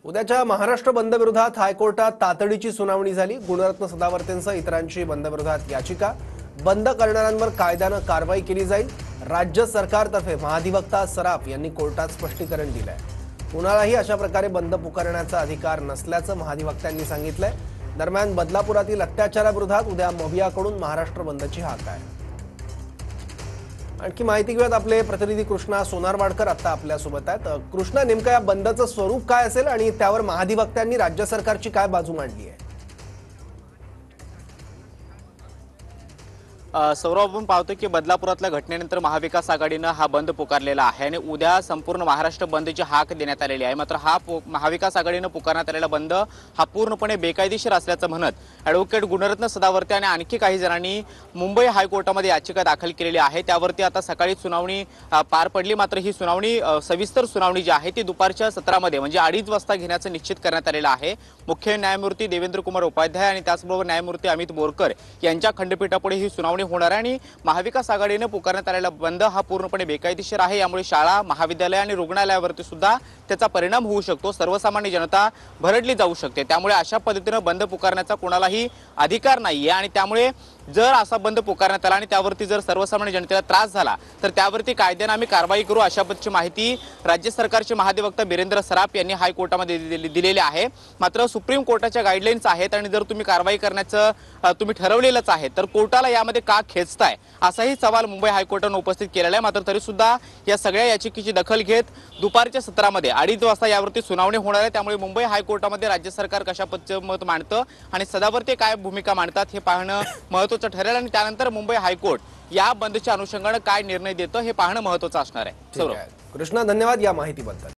उद्याच्या महाराष्ट्र बंद विरोधात हायकोर्टात तातडीची सुनावणी झाली। गुणरत्न सदावर्तेंसह इतरांची बंद विरोधात याचिका। बंद करणाऱ्यांवर कायद्याने कारवाई केली जाईल। राज्य सरकारतर्फे महाधिवक्ता सराफ यांनी कोर्टात स्पष्टीकरण दिलंय। कुणालाही अशा प्रकारे बंद पुकारण्याचा अधिकार नसल्याचं महाधिवक्त्यांनी सांगितलंय। दरम्यान बदलापुरातील अत्याचाराविरोधात उद्या मवियाकडून महाराष्ट्र बंदची हाक आहे। आणखी माहिती घेऊयात, आपले प्रतिनिधी कृष्णा सोनारवाडकर आता आपल्या सोबत आहेत। कृष्णा, नेमकं या बंदचं स्वरूप काय असेल आणि त्यावर महाधिवक्त्यांनी राज्य सरकारची काय बाजू मांडली आहे? सौरभ, आपण पाहतो की बदलापुरातल्या घटनेनंतर महाविकास आघाडीनं हा बंद पुकारलेला आहे आणि उद्या संपूर्ण महाराष्ट्र बंदची हाक देण्यात आलेली आहे। मात्र हा महाविकास आघाडीनं पुकारण्यात आलेला बंद हा पूर्णपणे बेकायदेशीर असल्याचं म्हणत ॲडव्होकेट गुणरत्न सदावर्ते आणि आणखी काही जणांनी मुंबई हायकोर्टामध्ये याचिका दाखल केलेली आहे। त्यावरती आता सकाळी सुनावणी पार पडली। मात्र ही सुनावणी सविस्तर सुनावणी जी आहे ती दुपारच्या सत्रामध्ये म्हणजे 2:30 वाजता घेण्याचं निश्चित करण्यात आलेलं आहे। मुख्य न्यायमूर्ती देवेंद्र कुमार उपाध्याय आणि त्याचबरोबर न्यायमूर्ती अमित बोरकर यांच्या खंडपीठापुढे ही सुनावणी होणार आहे आणि महाविकास आघाडीने पुकारण्यात आलेला बंद हा पूर्णपणे बेकायदेशीर आहे। यामुळे शाळा, महाविद्यालय आणि रुग्णालयावरती सुद्धा त्याचा परिणाम होऊ शकतो। सर्वसामान्य जनता भरडली जाऊ शकते। त्यामुळे अशा पद्धतीने बंद पुकारण्याचा कोणालाही अधिकार नाहीये आणि त्यामुळे जर असा बंद पुकारण्यात आला आणि त्यावरती जर सर्वसामान्य जनतेला त्रास झाला तर त्यावरती कायद्याने आम्ही कारवाई करू, अशा पद्धतीची माहिती राज्य सरकारचे महाधिवक्ता बिरेंद्र सराफ यांनी हायकोर्टामध्ये दिलेली आहे। मात्र सुप्रीम कोर्टाच्या गाईडलाईन्स आहेत आणि जर तुम्ही कारवाई करण्याचं तुम्ही ठरवलेलंच आहे तर कोर्टाला यामध्ये का खेचताय असाही सवाल मुंबई हायकोर्टाने उपस्थित केलेला आहे। मात्र तरी सुद्धा या सगळ्या याचिकेची दखल घेत दुपारच्या सत्रामध्ये 2:30 वाजता यावरती सुनावणी होणार आहे। त्यामुळे मुंबई हायकोर्टामध्ये राज्य सरकार कशा पद्धतीचं मत मांडतं आणि सदावर्ते काय भूमिका मांडतात हे पाहणं महत्त्वाचं ठरेल आणि त्यानंतर मुंबई हायकोर्ट या बंदच्या अनुषंगाने काय निर्णय देतं हे पाहणं महत्त्वाचं असणार आहे। कृष्णा, धन्यवाद या माहितीबद्दल।